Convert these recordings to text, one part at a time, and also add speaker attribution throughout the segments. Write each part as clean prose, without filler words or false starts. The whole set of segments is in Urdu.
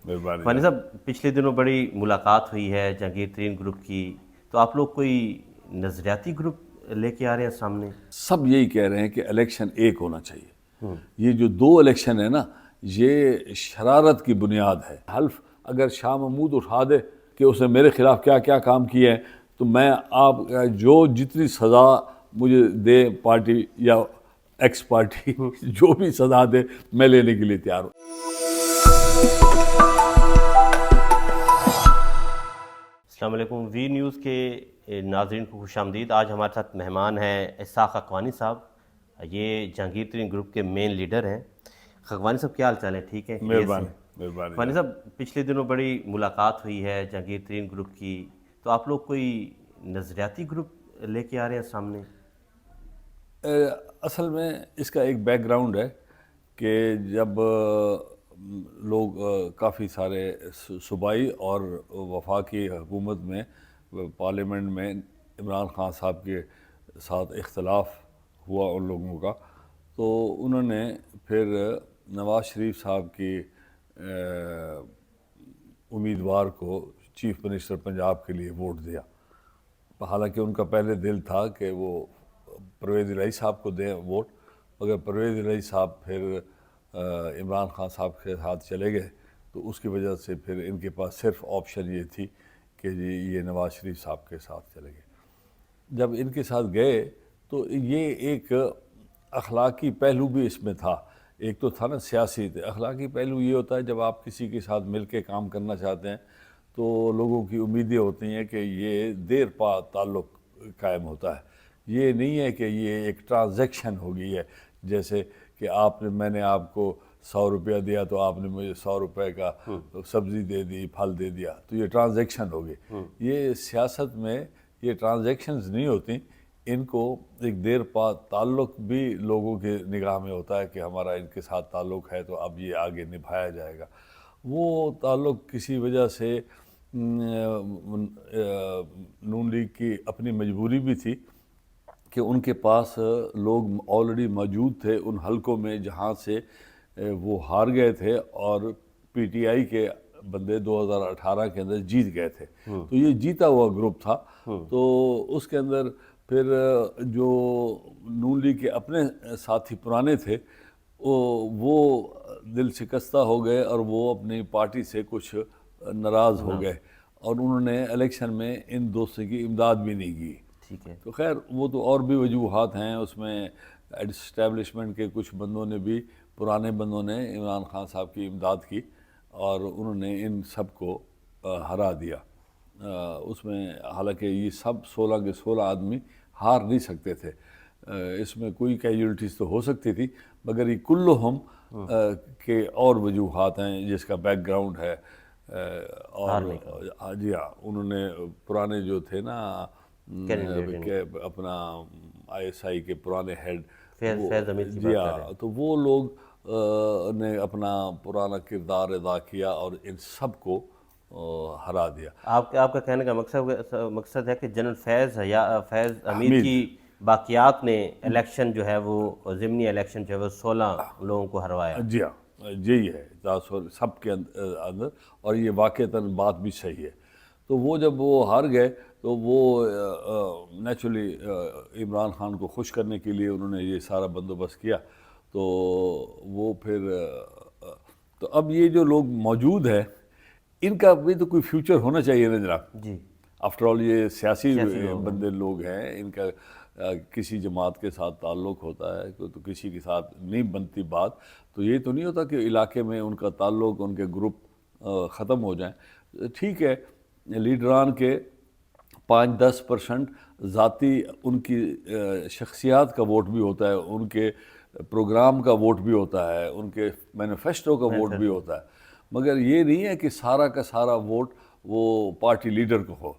Speaker 1: مہربانی
Speaker 2: خوانی صاحب، پچھلے دنوں بڑی ملاقات ہوئی ہے جہانگیر ترین گروپ کی، تو آپ لوگ کوئی نظریاتی گروپ لے کے آ رہے ہیں سامنے؟
Speaker 1: سب یہی کہہ رہے ہیں کہ الیکشن ایک ہونا چاہیے. یہ جو دو الیکشن ہے نا، یہ شرارت کی بنیاد ہے. حلف اگر شاہ محمود اٹھا دے کہ اس نے میرے خلاف کیا کیا کام کیے ہیں، تو میں آپ جو جتنی سزا مجھے دے پارٹی یا ایکس پارٹی جو بھی سزا دے میں لینے کے لیے تیار ہوں.
Speaker 2: السلام علیکم. وی نیوز کے ناظرین کو خوش آمدید. آج ہمارے ساتھ مہمان ہیں اسحاق حقانی صاحب. یہ جہانگیر ترین گروپ کے مین لیڈر ہیں. حقانی صاحب، کیا حال چال ہے؟ ٹھیک ہے؟
Speaker 1: مہربانی
Speaker 2: حقانی صاحب، پچھلے دنوں بڑی ملاقات ہوئی ہے جہانگیر ترین گروپ کی، تو آپ لوگ کوئی نظریاتی گروپ لے کے آ رہے ہیں سامنے؟
Speaker 1: اصل میں اس کا ایک بیک گراؤنڈ ہے کہ جب لوگ کافی سارے صوبائی اور وفاقی حکومت میں پارلیمنٹ میں عمران خان صاحب کے ساتھ اختلاف ہوا ان لوگوں کا، تو انہوں نے پھر نواز شریف صاحب کی امیدوار کو چیف منسٹر پنجاب کے لیے ووٹ دیا. حالانکہ ان کا پہلے دل تھا کہ وہ پرویز الہی صاحب کو دیں ووٹ، مگر پرویز الہی صاحب پھر عمران خان صاحب کے ساتھ چلے گئے، تو اس کی وجہ سے پھر ان کے پاس صرف آپشن یہ تھی کہ جی یہ نواز شریف صاحب کے ساتھ چلے گئے. جب ان کے ساتھ گئے تو یہ ایک اخلاقی پہلو بھی اس میں تھا. ایک تو تھا نا سیاسی، اخلاقی پہلو یہ ہوتا ہے جب آپ کسی کے ساتھ مل کے کام کرنا چاہتے ہیں تو لوگوں کی امیدیں ہوتی ہیں کہ یہ دیر پا تعلق قائم ہوتا ہے. یہ نہیں ہے کہ یہ ایک ٹرانزیکشن ہو گئی ہے، جیسے کہ میں نے آپ کو 100 روپیہ دیا تو آپ نے مجھے 100 روپے کا سبزی دے دی، پھل دے دیا، تو یہ ٹرانزیکشن ہو گئی. یہ سیاست میں یہ ٹرانزیکشنز نہیں ہوتی. ان کو ایک دیر پا تعلق بھی لوگوں کے نگاہ میں ہوتا ہے کہ ہمارا ان کے ساتھ تعلق ہے تو اب یہ آگے نبھایا جائے گا. وہ تعلق کسی وجہ سے نون لیگ کی اپنی مجبوری بھی تھی کہ ان کے پاس لوگ آلریڈی موجود تھے ان حلقوں میں جہاں سے وہ ہار گئے تھے، اور پی ٹی آئی کے بندے 2018 کے اندر جیت گئے تھے. تو یہ جیتا ہوا گروپ تھا. تو اس کے اندر پھر جو نون لیگ کے اپنے ساتھی پرانے تھے وہ دل شکستہ ہو گئے اور وہ اپنی پارٹی سے کچھ ناراض ہو گئے، اور انہوں نے الیکشن میں ان دوستوں کی امداد بھی نہیں کی.
Speaker 2: ٹھیک ہے.
Speaker 1: تو خیر وہ تو اور بھی وجوہات ہیں اس میں. اسٹیبلشمنٹ کے کچھ بندوں نے بھی، پرانے بندوں نے عمران خان صاحب کی امداد کی اور انہوں نے ان سب کو ہرا دیا. اس میں حالانکہ یہ سب 16 کے 16 آدمی ہار نہیں سکتے تھے. اس میں کوئی کیجولٹیز تو ہو سکتی تھی، مگر یہ کلہم کے اور وجوہات ہیں جس کا بیک گراؤنڈ ہے. اور جی ہاں، انہوں نے پرانے جو تھے نا اپنا آئی ایس آئی کے پرانے ہیڈ، جی ہاں، تو وہ لوگ نے اپنا پرانا کردار ادا کیا اور ان سب کو ہرا دیا.
Speaker 2: آپ کا کہنے کا مقصد ہے کہ جنرل فیض حمید کی باقیات نے الیکشن جو ہے وہ ضمنی الیکشن جو ہے وہ 16 لوگوں کو ہروایا.
Speaker 1: جی ہاں، یہی ہے سب کے اندر، اور یہ واقعتاً بات بھی صحیح ہے. تو وہ جب وہ ہار گئے تو وہ نیچرلی عمران خان کو خوش کرنے کے لیے انہوں نے یہ سارا بندوبست کیا. تو وہ پھر تو اب یہ جو لوگ موجود ہیں ان کا بھی تو کوئی فیوچر ہونا چاہیے نا جناب.
Speaker 2: جی.
Speaker 1: آفٹر آل یہ سیاسی بندے لوگ ہیں، ان کا کسی جماعت کے ساتھ تعلق ہوتا ہے تو کسی کے ساتھ نہیں بنتی بات. تو یہ تو نہیں ہوتا کہ علاقے میں ان کا تعلق، ان کے گروپ ختم ہو جائیں. ٹھیک ہے، لیڈران کے 5-10% ذاتی ان کی شخصیات کا ووٹ بھی ہوتا ہے، ان کے پروگرام کا ووٹ بھی ہوتا ہے، ان کے مینیفیسٹو کا ووٹ بھی ہوتا ہے، مگر یہ نہیں ہے کہ سارا کا سارا ووٹ وہ پارٹی لیڈر کو ہو.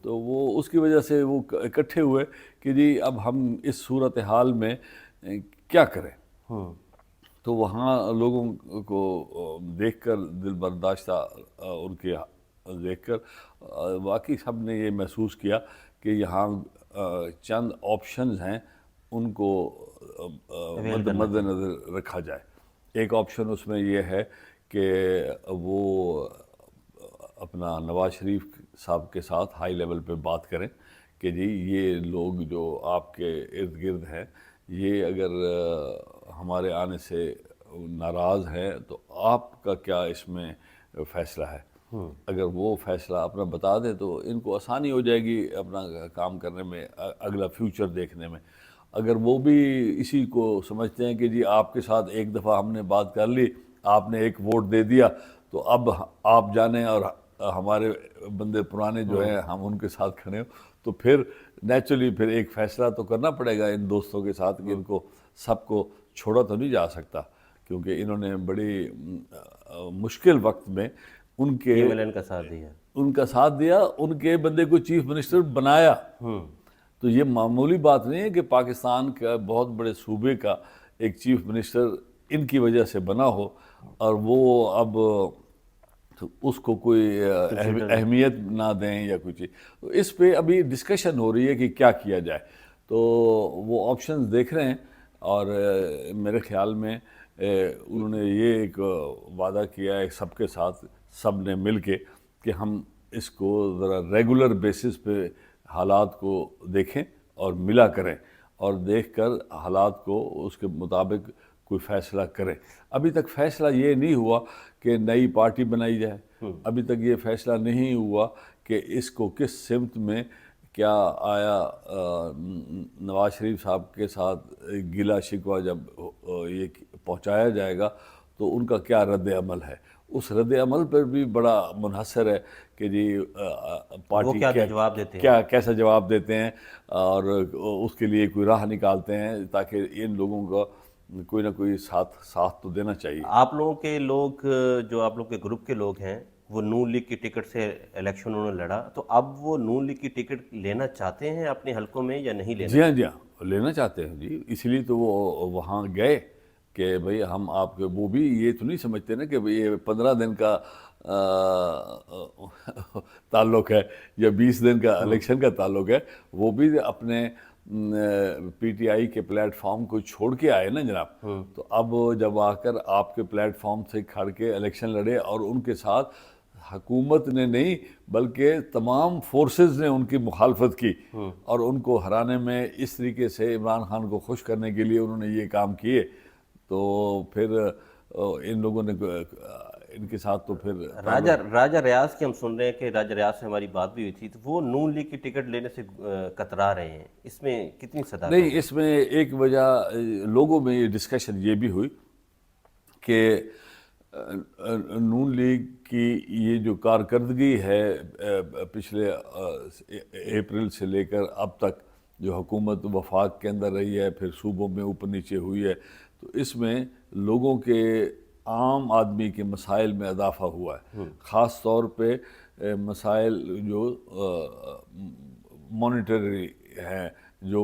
Speaker 1: تو وہ اس کی وجہ سے وہ اکٹھے ہوئے کہ جی اب ہم اس صورتحال میں کیا کریں. تو وہاں لوگوں کو دیکھ کر دل برداشتہ ان کے دیکھ کر واقعی سب نے یہ محسوس کیا کہ یہاں چند آپشنز ہیں، ان کو مد نظر رکھا جائے. ایک آپشن اس میں یہ ہے کہ وہ اپنا نواز شریف صاحب کے ساتھ ہائی لیول پہ بات کریں کہ جی یہ لوگ جو آپ کے ارد گرد ہیں یہ اگر ہمارے آنے سے ناراض ہیں تو آپ کا کیا اس میں فیصلہ ہے. اگر وہ فیصلہ اپنا بتا دیں تو ان کو آسانی ہو جائے گی اپنا کام کرنے میں، اگلا فیوچر دیکھنے میں. اگر وہ بھی اسی کو سمجھتے ہیں کہ جی آپ کے ساتھ ایک دفعہ ہم نے بات کر لی، آپ نے ایک ووٹ دے دیا تو اب آپ جانیں اور ہمارے بندے پرانے جو ہیں ہم ان کے ساتھ کھڑے ہوں، تو پھر نیچرلی پھر ایک فیصلہ تو کرنا پڑے گا ان دوستوں کے ساتھ کہ ان کو سب کو چھوڑا تو نہیں جا سکتا، کیونکہ انہوں نے بڑی مشکل وقت میں ان کے
Speaker 2: MLN کا ساتھ دیا.
Speaker 1: ان کا ساتھ دیا، ان کے بندے کو چیف منسٹر بنایا. تو یہ معمولی بات نہیں ہے کہ پاکستان کا بہت بڑے صوبے کا ایک چیف منسٹر ان کی وجہ سے بنا ہو اور وہ اب اس کو کوئی اہمیت نہ دیں یا کچھ. تو اس پہ ابھی ڈسکشن ہو رہی ہے کہ کیا کیا جائے. تو وہ آپشنز دیکھ رہے ہیں اور میرے خیال میں انہوں نے یہ ایک وعدہ کیا ہے سب کے ساتھ، سب نے مل کے، کہ ہم اس کو ذرا ریگولر بیسس پہ حالات کو دیکھیں اور ملا کریں اور دیکھ کر حالات کو اس کے مطابق کوئی فیصلہ کریں. ابھی تک فیصلہ یہ نہیں ہوا کہ نئی پارٹی بنائی جائے، ابھی تک یہ فیصلہ نہیں ہوا کہ اس کو کس سمت میں کیا آیا. نواز شریف صاحب کے ساتھ گلہ شکوہ جب یہ پہنچایا جائے گا تو ان کا کیا رد عمل ہے. اس رد عمل پر بھی بڑا منحصر ہے کہ جی پارٹی کیسا جواب دیتے ہیں اور اس کے لیے کوئی راہ نکالتے ہیں تاکہ ان لوگوں کا کوئی نہ کوئی ساتھ تو دینا چاہیے.
Speaker 2: آپ لوگوں کے لوگ جو آپ لوگ کے گروپ کے لوگ ہیں وہ نون لیگ کی ٹکٹ سے الیکشن انہوں نے لڑا، تو اب وہ نون لیگ کی ٹکٹ لینا چاہتے ہیں اپنے حلقوں میں یا نہیں لینا؟
Speaker 1: جی ہاں لینا چاہتے ہیں جی، اس لیے تو وہ وہاں گئے کہ بھئی ہم آپ کے، وہ بھی یہ تو نہیں سمجھتے نا کہ یہ 15 دن کا تعلق ہے یا 20 دن کا الیکشن کا تعلق ہے. وہ بھی اپنے پی ٹی آئی کے پلیٹ فارم کو چھوڑ کے آئے نا جناب. تو اب جب آ کر آپ کے پلیٹ فارم سے کھڑ کے الیکشن لڑے اور ان کے ساتھ حکومت نے نہیں بلکہ تمام فورسز نے ان کی مخالفت کی اور ان کو ہرانے میں اس طریقے سے عمران خان کو خوش کرنے کے لیے انہوں نے یہ کام کیے، تو پھر ان لوگوں نے ان کے ساتھ تو پھر
Speaker 2: راجہ ریاض کی ہم سن رہے ہیں کہ راجہ ریاض سے ہماری بات بھی ہوئی تھی، تو وہ نون لیگ کی ٹکٹ لینے سے کترا رہے ہیں. اس میں کتنی صداقت؟
Speaker 1: نہیں، اس میں ایک وجہ لوگوں میں یہ ڈسکشن یہ بھی ہوئی کہ نون لیگ کی یہ جو کارکردگی ہے پچھلے اپریل سے لے کر اب تک جو حکومت وفاق کے اندر رہی ہے، پھر صوبوں میں اوپر نیچے ہوئی ہے، تو اس میں لوگوں کے عام آدمی کے مسائل میں اضافہ ہوا ہے. خاص طور پہ مسائل جو مانیٹری ہیں، جو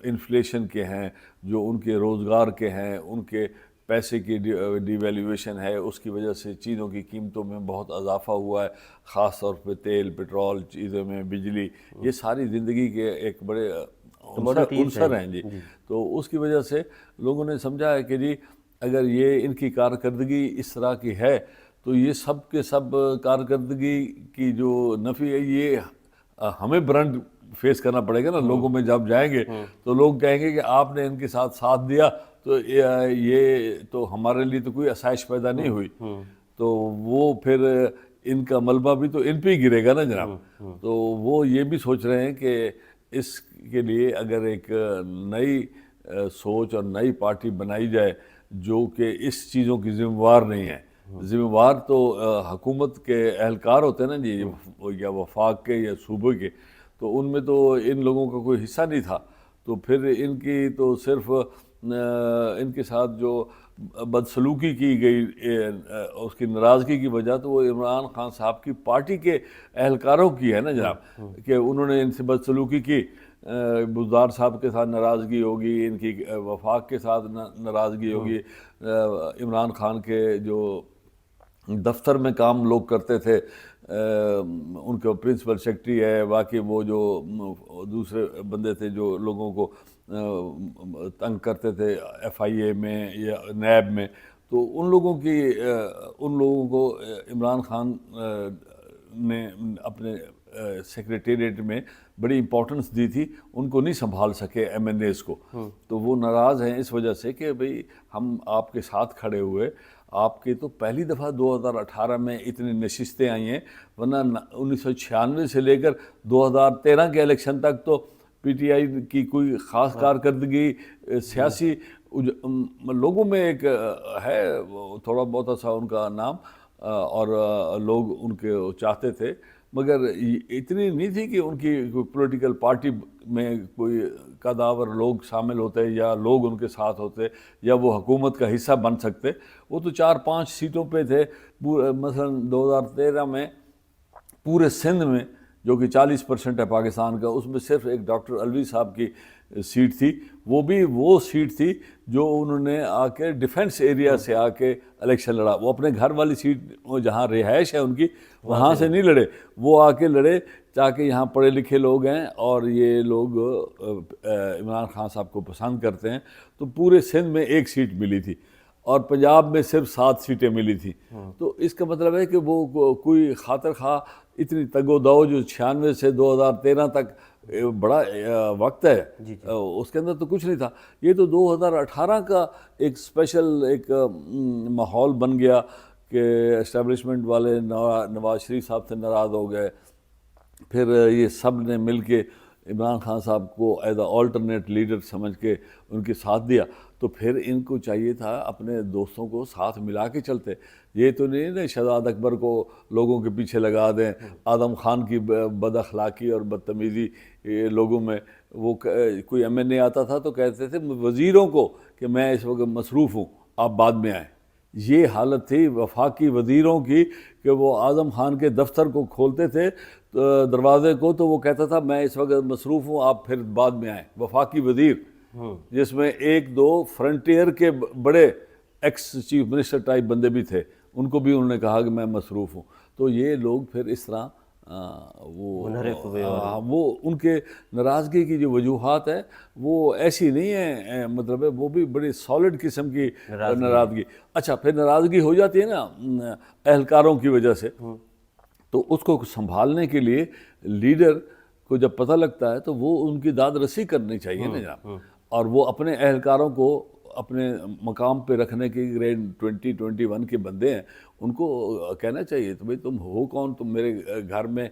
Speaker 1: انفلیشن کے ہیں، جو ان کے روزگار کے ہیں، ان کے پیسے کی ڈی ویلیویشن ہے، اس کی وجہ سے چیزوں کی قیمتوں میں بہت اضافہ ہوا ہے. خاص طور پہ تیل، پٹرول، چیزوں میں بجلی، یہ ساری زندگی کے ایک بڑے عنصر ہیں جی. تو اس کی وجہ سے لوگوں نے سمجھا ہے کہ جی اگر یہ ان کی کارکردگی اس طرح کی ہے تو یہ سب کے سب کارکردگی کی جو نفی ہے یہ ہمیں برنڈ فیس کرنا پڑے گا نا. لوگوں میں جب جائیں گے تو لوگ کہیں گے کہ آپ نے ان کے ساتھ دیا تو یہ تو ہمارے لیے تو کوئی آسائش پیدا نہیں ہوئی. تو وہ پھر ان کا ملبہ بھی تو ان پہ ہی گرے گا نا جناب. تو وہ یہ بھی سوچ رہے ہیں کہ اس کے لیے اگر ایک نئی سوچ اور نئی پارٹی بنائی جائے جو کہ اس چیزوں کی ذمہ وار نہیں ہے. ذمہ وار تو حکومت کے اہلکار ہوتے ہیں نا جی، یا وفاق کے یا صوبے کے، تو ان میں تو ان لوگوں کا کوئی حصہ نہیں تھا. تو پھر ان کی تو صرف ان کے ساتھ جو بدسلوکی کی گئی اس کی ناراضگی کی وجہ تو وہ عمران خان صاحب کی پارٹی کے اہلکاروں کی ہے نا جناب، کہ انہوں نے ان سے بدسلوکی کی. بزدار صاحب کے ساتھ ناراضگی ہوگی، ان کی وفاق کے ساتھ ناراضگی ہوگی، عمران خان کے جو دفتر میں کام لوگ کرتے تھے ان کا پرنسپل سیکرٹری ہے، باقی وہ جو دوسرے بندے تھے جو لوگوں کو تنگ کرتے تھے ایف آئی اے میں یا نیب میں، تو ان لوگوں کو عمران خان نے اپنے سیکریٹریٹ میں بڑی امپورٹنس دی تھی، ان کو نہیں سنبھال سکے ایم این ایز کو، تو وہ ناراض ہیں اس وجہ سے کہ بھئی ہم آپ کے ساتھ کھڑے ہوئے، آپ کی تو پہلی دفعہ 2018 میں اتنی نشستیں آئی ہیں، ورنہ 1996 سے لے کر 2013 کے الیکشن تک تو پی ٹی آئی کی کوئی خاص کارکردگی سیاسی لوگوں میں ایک ہے تھوڑا بہت سا ان کا نام، اور لوگ ان کے چاہتے تھے، مگر اتنی نہیں تھی کہ ان کی کوئی پولیٹیکل پارٹی میں کوئی قداور لوگ شامل ہوتے یا لوگ ان کے ساتھ ہوتے یا وہ حکومت کا حصہ بن سکتے۔ وہ تو 4-5 سیٹوں پہ تھے، مثلا 2013 میں پورے سندھ میں جو کہ 40% ہے پاکستان کا، اس میں صرف ایک ڈاکٹر علوی صاحب کی سیٹ تھی، وہ بھی وہ سیٹ تھی جو انہوں نے آ کے ڈیفنس ایریا سے آ کے الیکشن لڑا، وہ اپنے گھر والی سیٹ جہاں رہائش ہے ان کی وہاں سے نہیں لڑے، وہ آ کے لڑے تاکہ یہاں پڑھے لکھے لوگ ہیں اور یہ لوگ عمران خان صاحب کو پسند کرتے ہیں، تو پورے سندھ میں 1 سیٹ ملی تھی اور پنجاب میں صرف 7 سیٹیں ملی تھیں۔ تو اس کا مطلب ہے کہ وہ کوئی خاطر خواہ اتنی تگ و دو جو 96 سے 2013 تک بڑا وقت ہے، اس کے اندر تو کچھ نہیں تھا۔ یہ تو 2018 کا ایک اسپیشل ایک ماحول بن گیا کہ اسٹیبلشمنٹ والے نواز شریف صاحب سے ناراض ہو گئے، پھر یہ سب نے مل کے عمران خان صاحب کو ایز اے آلٹرنیٹ لیڈر سمجھ کے ان کے ساتھ دیا، تو پھر ان کو چاہیے تھا اپنے دوستوں کو ساتھ ملا کے چلتے، یہ تو نہیں نا شہزاد اکبر کو لوگوں کے پیچھے لگا دیں، اعظم خان کی بد اخلاقی اور بدتمیزی لوگوں میں، وہ کوئی ایم این اے آتا تھا تو کہتے تھے وزیروں کو کہ میں اس وقت مصروف ہوں، آپ بعد میں آئیں۔ یہ حالت تھی وفاقی وزیروں کی کہ وہ اعظم خان کے دفتر کو کھولتے تھے دروازے کو تو وہ کہتا تھا میں اس وقت مصروف ہوں، آپ پھر بعد میں آئیں۔ وفاقی وزیر جس میں 1-2 فرنٹیئر کے بڑے ایکس چیف منسٹر ٹائپ بندے بھی تھے، ان کو بھی انہوں نے کہا کہ میں مصروف ہوں، تو یہ لوگ پھر اس طرح وہ ان کے ناراضگی کی جو وجوہات ہے وہ ایسی نہیں ہے، مطلب ہے وہ بھی بڑی سالڈ قسم کی ناراضگی۔ اچھا پھر ناراضگی ہو جاتی ہے نا اہلکاروں کی وجہ سے، تو اس کو سنبھالنے کے لیے لیڈر کو جب پتہ لگتا ہے تو وہ ان کی داد رسی کرنی چاہیے نا جناب، اور وہ اپنے اہلکاروں کو اپنے مقام پہ رکھنے کے گریڈ 20-21 کے بندے ہیں، ان کو کہنا چاہیے تو بھئی تم ہو کون، تم میرے گھر میں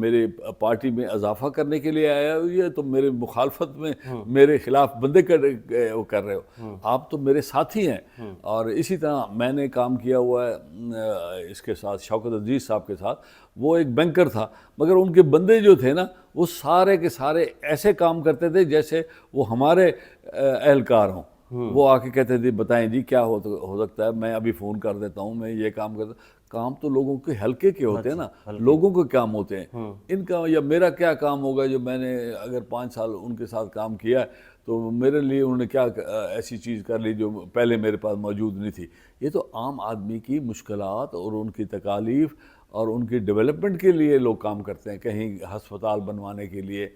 Speaker 1: میرے پارٹی میں اضافہ کرنے کے لیے آیا ہو یا تم میرے مخالفت میں میرے خلاف بندے کر رہے ہو، آپ تو میرے ساتھی ہیں۔ اور اسی طرح میں نے کام کیا ہوا ہے اس کے ساتھ شوکت عزیز صاحب کے ساتھ، وہ ایک بینکر تھا مگر ان کے بندے جو تھے نا وہ سارے کے سارے ایسے کام کرتے تھے جیسے وہ ہمارے اہلکار ہوں، وہ آ کے کہتے تھے بتائیں جی کیا ہو سکتا ہے، میں ابھی فون کر دیتا ہوں، میں یہ کام کرتا ہوں۔ کام تو لوگوں کے ہلکے کے ہوتے ہیں نا، لوگوں کے کام ہوتے ہیں، ان کا یا میرا کیا کام ہوگا جو میں نے اگر 5 سال ان کے ساتھ کام کیا ہے تو میرے لیے انہوں نے کیا ایسی چیز کر لی جو پہلے میرے پاس موجود نہیں تھی۔ یہ تو عام آدمی کی مشکلات اور ان کی تکالیف اور ان کی ڈیولپمنٹ کے لیے لوگ کام کرتے ہیں، کہیں ہسپتال بنوانے کے لیے،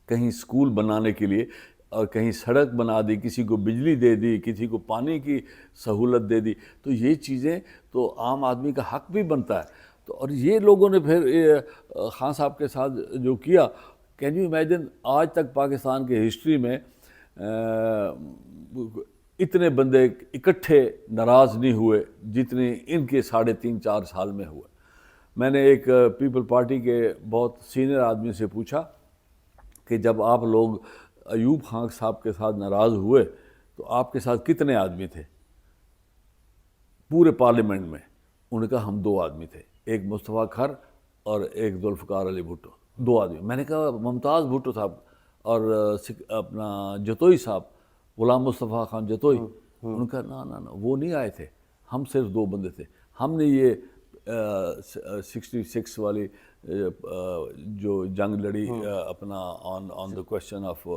Speaker 1: کہیں اسکول بنانے کے لیے، اور کہیں سڑک بنا دی، کسی کو بجلی دے دی، کسی کو پانی کی سہولت دے دی، تو یہ چیزیں تو عام آدمی کا حق بھی بنتا ہے۔ تو اور یہ لوگوں نے پھر خان صاحب کے ساتھ جو کیا، کین یو امیجن آج تک پاکستان کے ہسٹری میں اتنے بندے اکٹھے ناراض نہیں ہوئے جتنے ان کے 3.5-4 سال میں ہوئے۔ میں نے ایک پیپل پارٹی کے بہت سینئر آدمی سے پوچھا کہ جب آپ لوگ ایوب خان صاحب کے ساتھ ناراض ہوئے تو آپ کے ساتھ کتنے آدمی تھے پورے پارلیمنٹ میں؟ انہوں نے کہا ہم 2 آدمی تھے، ایک مصطفیٰ کھر اور ایک ذوالفقار علی بھٹو، 2 آدمی۔ میں نے کہا ممتاز بھٹو صاحب اور اپنا جتوئی صاحب، غلام مصطفیٰ خان جتوئی، انہوں نے کہا نا وہ نہیں آئے تھے، ہم صرف 2 بندے تھے، ہم نے یہ 66 والی جو جنگ لڑی اپنا آن دا کوشچن آف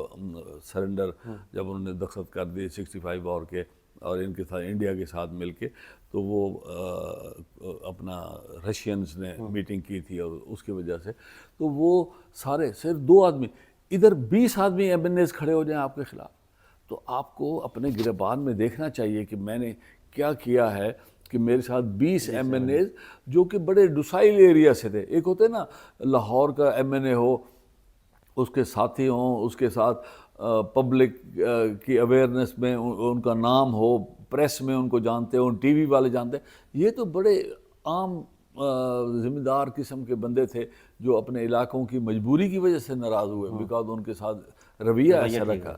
Speaker 1: سرنڈر، جب انہوں نے دستخط کر دیے 65 وار کے اور ان کے ساتھ انڈیا کے ساتھ مل کے، تو وہ اپنا رشینز نے میٹنگ کی تھی اور اس کی وجہ سے تو وہ سارے صرف 2 آدمی، ادھر 20 آدمی ایم این ایز کھڑے ہو جائیں آپ کے خلاف، تو آپ کو اپنے گریبان میں دیکھنا چاہیے کہ میں نے کیا کیا ہے کہ میرے ساتھ 20 MNAs جو کہ بڑے ڈوسائل ایریا سے تھے. ایک ہوتے نا لاہور کا MNA ہو, اس کے ساتھی ہوں, اس کے ساتھ پبلک کی اویئرنیس میں ان کا نام ہو, پریس میں ان کو جانتے ہوں, ٹی وی والے جانتے ہیں. یہ تو بڑے عام ذمہ دار قسم کے بندے تھے جو اپنے علاقوں کی مجبوری کی وجہ سے ناراض ہوئے, بیکاز ان کے ساتھ رویہ ایسا رکھا.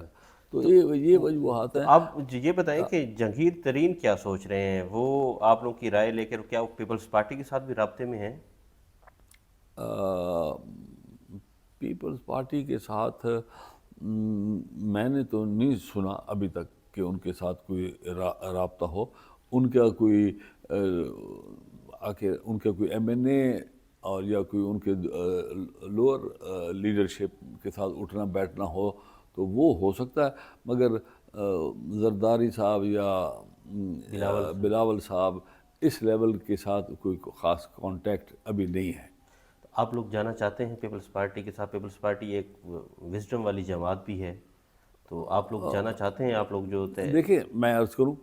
Speaker 1: تو یہ وجوہات ہیں.
Speaker 2: آپ یہ بتائیں کہ جہانگیر ترین کیا سوچ رہے ہیں, وہ آپ لوگوں کی رائے لے کر کیا وہ پیپلز پارٹی کے ساتھ بھی رابطے میں ہیں؟
Speaker 1: پیپلز پارٹی کے ساتھ میں نے تو نہیں سنا ابھی تک کہ ان کے ساتھ کوئی رابطہ ہو. ان کا کوئی ان کا کوئی MNA اور یا کوئی ان کے لوور لیڈرشپ کے ساتھ اٹھنا بیٹھنا ہو تو وہ ہو سکتا ہے, مگر زرداری صاحب یا بلاول صاحب اس لیول کے ساتھ کوئی خاص کانٹیکٹ ابھی نہیں ہے.
Speaker 2: آپ لوگ جانا چاہتے ہیں پیپلز پارٹی کے ساتھ؟ پیپلز پارٹی ایک وزڈم والی جماعت بھی ہے, تو آپ لوگ جانا چاہتے ہیں؟ آپ لوگ جو ہوتے ہیں,
Speaker 1: دیکھیں میں عرض کروں,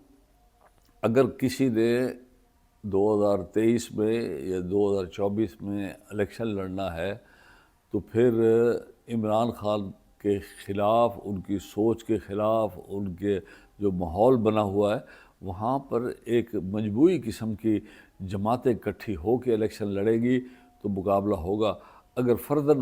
Speaker 1: اگر کسی نے 2023 میں یا 2024 میں الیکشن لڑنا ہے تو پھر عمران خان کے خلاف, ان کی سوچ کے خلاف, ان کے جو ماحول بنا ہوا ہے وہاں پر ایک مجموعی قسم کی جماعتیں اکٹھی ہو کے الیکشن لڑے گی تو مقابلہ ہوگا. اگر فرداً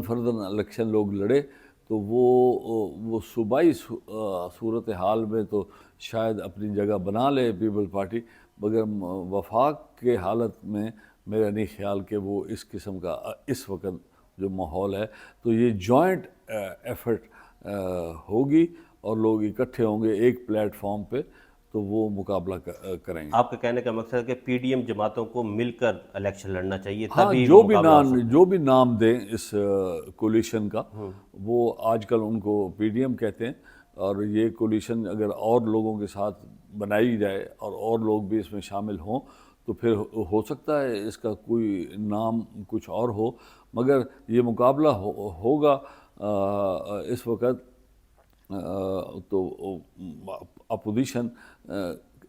Speaker 1: الیکشن لوگ لڑے تو وہ صوبائی صورتحال میں تو شاید اپنی جگہ بنا لے پیپل پارٹی, مگر وفاق کے حالت میں میرا نہیں خیال کہ وہ اس قسم کا اس وقت جو ماحول ہے. تو یہ جوائنٹ ایفرٹ ہوگی اور لوگ اکٹھے ہوں گے ایک پلیٹ فارم پہ تو وہ مقابلہ کریں گے.
Speaker 2: آپ کا کہنے کا مقصد ہے کہ PDM جماعتوں کو مل کر الیکشن لڑنا چاہیے,
Speaker 1: ہاں,
Speaker 2: تبھی
Speaker 1: جو بھی نام دیں اس کولیشن کا, وہ آج کل ان کو PDM کہتے ہیں, اور یہ کولیشن اگر اور لوگوں کے ساتھ بنائی جائے اور لوگ بھی اس میں شامل ہوں تو پھر ہو سکتا ہے اس کا کوئی نام کچھ اور ہو, مگر یہ مقابلہ ہوگا اس وقت تو اپوزیشن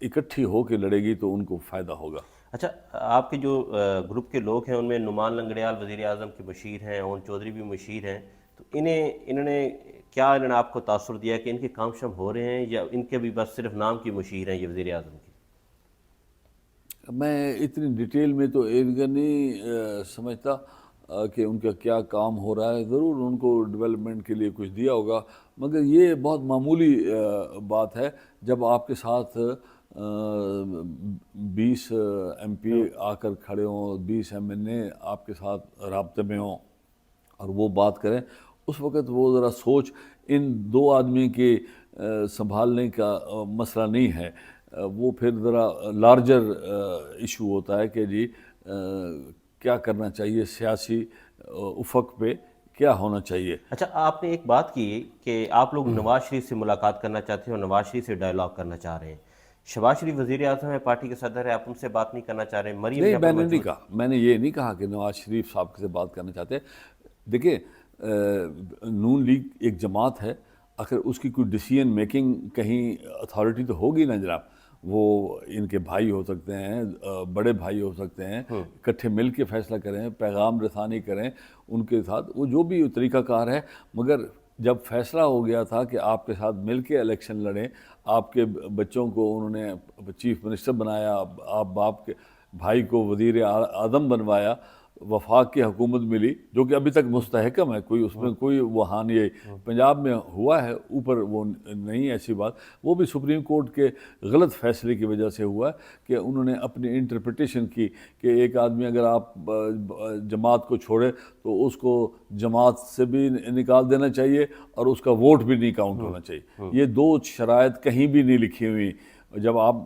Speaker 1: اکٹھی ہو کے لڑے گی تو ان کو فائدہ ہوگا.
Speaker 2: اچھا, آپ کے جو گروپ کے لوگ ہیں ان میں نعمان لنگڑیال وزیر اعظم کے مشیر ہیں, اون چودھری بھی مشیر ہیں, تو انہوں نے آپ کو تاثر دیا کہ ان کے کام شام ہو رہے ہیں یا ان کے بھی بس صرف نام کی مشیر ہیں یہ وزیر اعظم کی؟
Speaker 1: میں اتنی ڈیٹیل میں تو ان کا نہیں سمجھتا کہ ان کا کیا کام ہو رہا ہے. ضرور ان کو ڈیولپمنٹ کے لیے کچھ دیا ہوگا, مگر یہ بہت معمولی بات ہے جب آپ کے ساتھ 20 MP آ کر کھڑے ہوں, 20 MNA آپ کے ساتھ رابطے میں ہوں اور وہ بات کریں, اس وقت وہ ذرا سوچ ان دو آدمی کے سنبھالنے کا مسئلہ نہیں ہے, وہ پھر ذرا لارجر ایشو ہوتا ہے کہ جی کیا کرنا چاہیے, سیاسی افق پہ کیا ہونا چاہیے.
Speaker 2: اچھا, آپ نے ایک بات کی کہ آپ لوگ نواز شریف سے ملاقات کرنا چاہتے ہیں اور نواز شریف سے ڈائلاگ کرنا چاہ رہے ہیں. شہباز شریف وزیر اعظم ہے, پارٹی کے صدر ہے, آپ ان سے بات نہیں کرنا چاہ رہے ہیں؟ مریم
Speaker 1: نہیں, میں نے نہیں کہا, میں نے یہ نہیں کہا کہ نواز شریف صاحب سے بات کرنا چاہتے. دیکھیں, نون لیگ ایک جماعت ہے, اگر اس کی کوئی ڈیسیژن میکنگ کہیں اتھارٹی تو ہوگی نا جناب. وہ ان کے بھائی ہو سکتے ہیں, بڑے بھائی ہو سکتے ہیں, اکٹھے مل کے فیصلہ کریں, پیغام رسانی کریں ان کے ساتھ, وہ جو بھی طریقہ کار ہے. مگر جب فیصلہ ہو گیا تھا کہ آپ کے ساتھ مل کے الیکشن لڑیں, آپ کے بچوں کو انہوں نے چیف منسٹر بنایا, آپ باپ کے بھائی کو وزیر اعظم بنوایا, وفاق کی حکومت ملی جو کہ ابھی تک مستحکم ہے, کوئی اس میں کوئی وہاں نہیں. پنجاب میں ہوا ہے اوپر, وہ نہیں ایسی بات, وہ بھی سپریم کورٹ کے غلط فیصلے کی وجہ سے ہوا ہے کہ انہوں نے اپنی انٹرپریٹیشن کی کہ ایک آدمی اگر آپ جماعت کو چھوڑے تو اس کو جماعت سے بھی نکال دینا چاہیے اور اس کا ووٹ بھی نہیں کاؤنٹ ہونا چاہیے. یہ دو شرائط کہیں بھی نہیں لکھی ہوئی. جب آپ